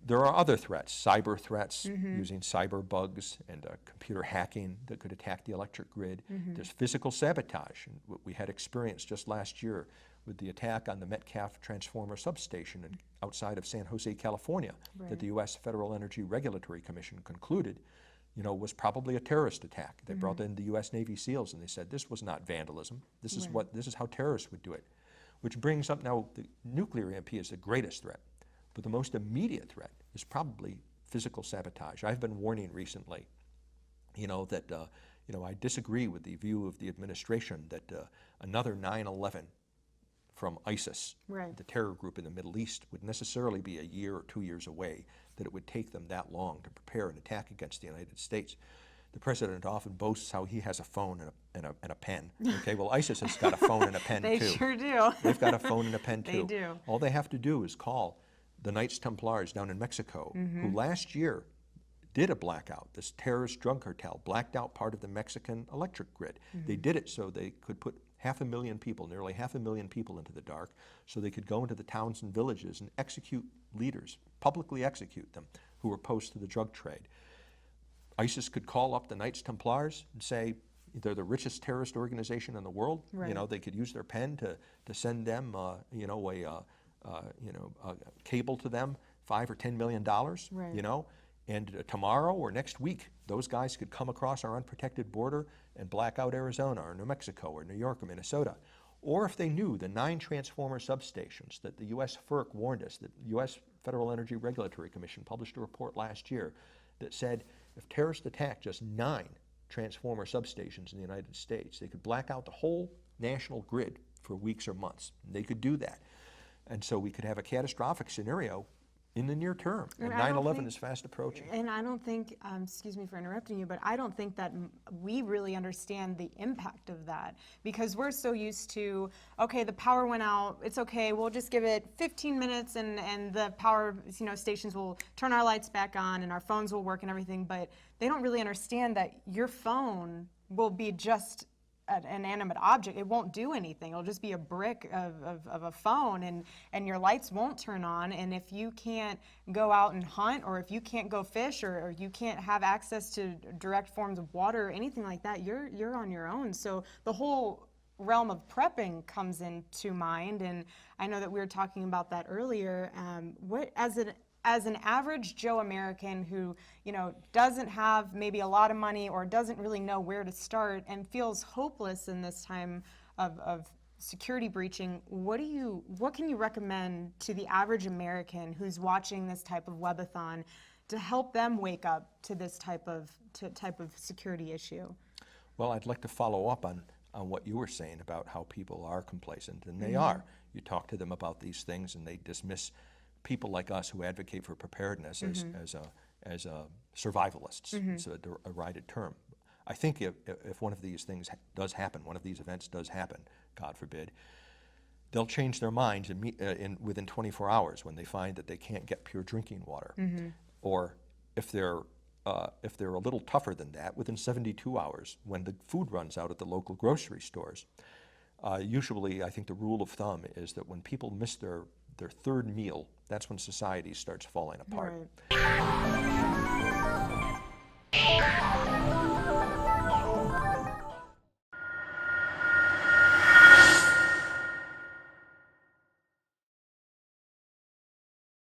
There are other threats, cyber threats, using cyber bugs and computer hacking that could attack the electric grid. There's physical sabotage, and what we had experienced just last year with the attack on the Metcalf transformer substation outside of San Jose, California, that the U.S. Federal Energy Regulatory Commission concluded, was probably a terrorist attack. They brought in the U.S. Navy SEALs, and they said this was not vandalism. This is how terrorists would do it. Which brings up now the nuclear EMP is the greatest threat, but the most immediate threat is probably physical sabotage. I've been warning recently, that I disagree with the view of the administration that another 9/11 from ISIS, the terror group in the Middle East, would necessarily be a year or 2 years away, that it would take them that long to prepare an attack against the United States. The president often boasts how he has a phone and a pen. Okay, well, ISIS has got a phone and a pen too. They sure do. They've got a phone and a pen too. They do. All they have to do is call the Knights Templars down in Mexico, who last year did a blackout. This terrorist drug cartel blacked out part of the Mexican electric grid. They did it so they could put nearly half a million people into the dark, so they could go into the towns and villages and execute leaders, publicly execute them, who were opposed to the drug trade. ISIS could call up the Knights Templars and say they're the richest terrorist organization in the world. They could use their pen to send them, a cable to them, $5 or $10 million, and tomorrow or next week, those guys could come across our unprotected border and black out Arizona or New Mexico or New York or Minnesota. Or if they knew the 9 transformer substations that the U.S. FERC warned us, that U.S. Federal Energy Regulatory Commission published a report last year that said if terrorists attacked just 9 transformer substations in the United States, they could black out the whole national grid for weeks or months. They could do that. And so we could have a catastrophic scenario in the near term. And 9/11 is fast approaching. And I don't think, excuse me for interrupting you, but I don't think that we really understand the impact of that, because we're so used to, okay, the power went out, it's okay, we'll just give it 15 minutes and the power stations will turn our lights back on and our phones will work and everything, but they don't really understand that your phone will be just an inanimate object. It won't do anything. It'll just be a brick of a phone, and your lights won't turn on. And if you can't go out and hunt, or if you can't go fish, or you can't have access to direct forms of water or anything like that, you're on your own. So the whole realm of prepping comes into mind, and I know that we were talking about that earlier. What as an average Joe American who, doesn't have maybe a lot of money or doesn't really know where to start and feels hopeless in this time of security breaching, what can you recommend to the average American who's watching this type of webathon to help them wake up to this type of security issue? Well, I'd like to follow up on what you were saying about how people are complacent, and they are. You talk to them about these things and they dismiss people like us who advocate for preparedness as survivalists. It's a derided term. I think if one of these things does happen, one of these events does happen, God forbid, they'll change their minds within 24 hours when they find that they can't get pure drinking water. Or if they're a little tougher than that, within 72 hours when the food runs out at the local grocery stores. Usually, I think the rule of thumb is that when people miss their third meal, that's when society starts falling apart. Right.